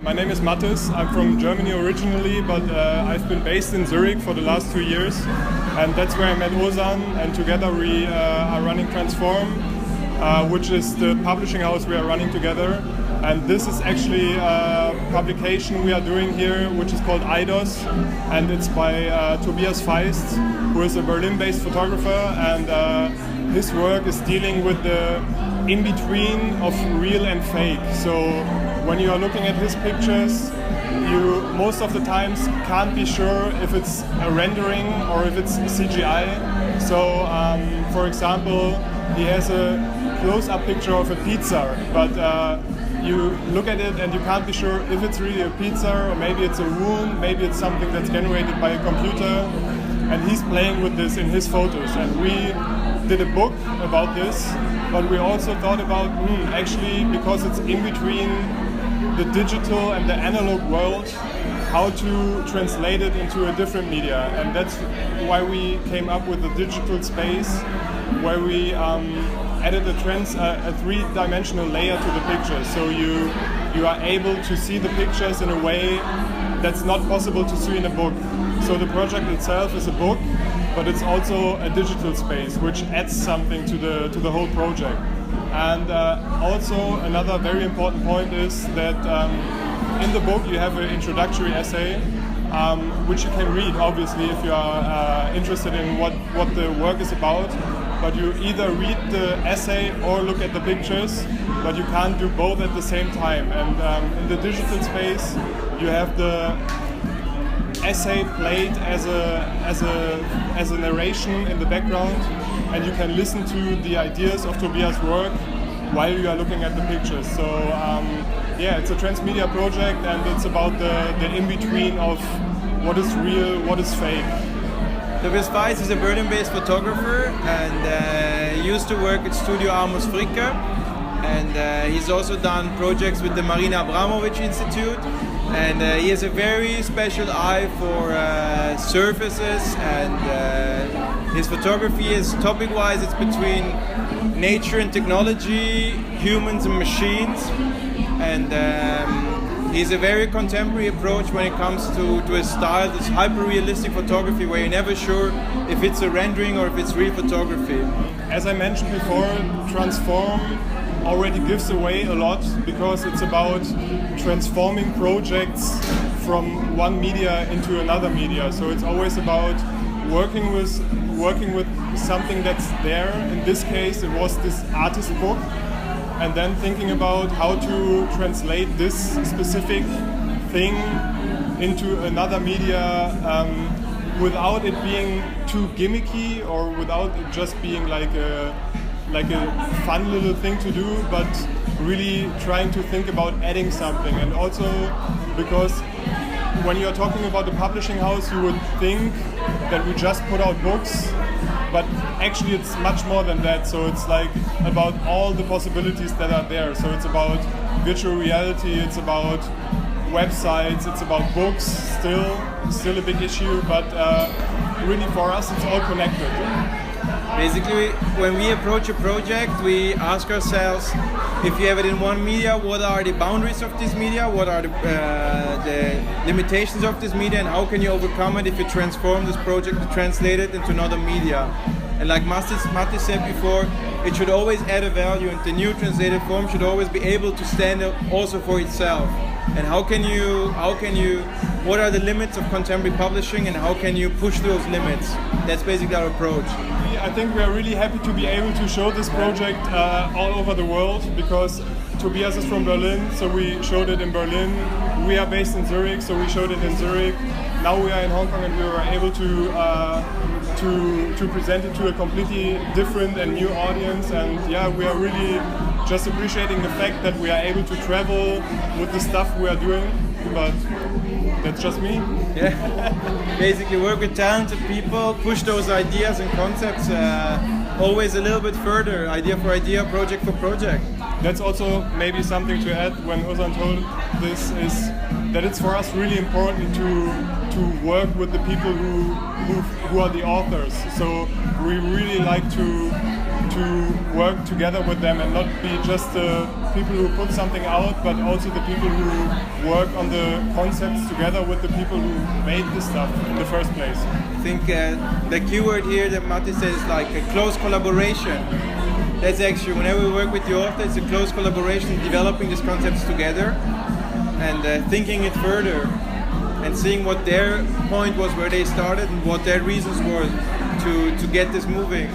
My name is Mathis. I'm from Germany originally, but I've been based in Zurich for the last 2 years, and that's where I met Elson, and together we are running Transform, which is the publishing house we are running together. And this is actually a publication we are doing here, which is called EIDOS, and it's by Tobias Faisst, who is a Berlin-based photographer, and his work is dealing with the in-between of real and fake. So when you are looking at his pictures, you most of the times can't be sure if it's a rendering or if it's CGI. So for example, he has a close-up picture of a pizza, but you look at it and you can't be sure if it's really a pizza, or maybe it's a wound, maybe it's something that's generated by a computer. And he's playing with this in his photos. And we did a book about this, but we also thought about, actually, because it's in between the digital and the analog world, how to translate it into a different media. And that's why we came up with the digital space, where we added a three-dimensional layer to the pictures. So you are able to see the pictures in a way that's not possible to see in a book. So the project itself is a book, but it's also a digital space, which adds something to the whole project. And also another very important point is that in the book you have an introductory essay, which you can read, obviously, if you are interested in what the work is about. But you either read the essay or look at the pictures, but you can't do both at the same time. And in the digital space, you have the essay played as a narration in the background, and you can listen to the ideas of Tobias' work while you are looking at the pictures. So yeah, it's a transmedia project, and it's about the in-between of what is real, what is fake. Tobias Faisst is a Berlin-based photographer, and he used to work at Studio Amos Fricke, and he's also done projects with the Marina Abramovic Institute, and he has a very special eye for surfaces, and his photography is topic-wise, it's between nature and technology, humans and machines, and he's a very contemporary approach when it comes to a style, this hyper-realistic photography where you're never sure if it's a rendering or if it's real photography. As I mentioned before, Transform already gives away a lot, because it's about transforming projects from one media into another media. So it's always about working with something that's there. In this case, it was this artist book, and then thinking about how to translate this specific thing into another media without it being too gimmicky, or without it just being like a fun little thing to do, but really trying to think about adding something. And also because when you're talking about the publishing house, you would think that we just put out books, but actually it's much more than that. So it's like about all the possibilities that are there. So it's about virtual reality, it's about websites, it's about books, still a big issue, but really for us it's all connected. Basically, when we approach a project, we ask ourselves, if you have it in one media, what are the boundaries of this media, what are the limitations of this media, and how can you overcome it if you transform this project to translate it into another media. And like Mathis said before, it should always add a value, and the new translated form should always be able to stand up also for itself. And what are the limits of contemporary publishing, and how can you push those limits? That's basically our approach. I think we are really happy to be able to show this project all over the world, because Tobias is from Berlin, so we showed it in Berlin. We are based in Zurich, so we showed it in Zurich. Now we are in Hong Kong, and we were able to present it to a completely different and new audience. And yeah, we are really just appreciating the fact that we are able to travel with the stuff we are doing. But that's just me. Yeah. Basically work with talented people, push those ideas and concepts always a little bit further, idea for idea, project for project. That's also maybe something to add when Elson told this, is that it's for us really important to work with the people who are the authors. So we really like to to work together with them and not be just the people who put something out, but also the people who work on the concepts together with the people who made the stuff in the first place. I think the keyword here that Matti says is like a close collaboration. That's actually, whenever we work with the author, it's a close collaboration, developing these concepts together and thinking it further and seeing what their point was where they started and what their reasons were to get this moving.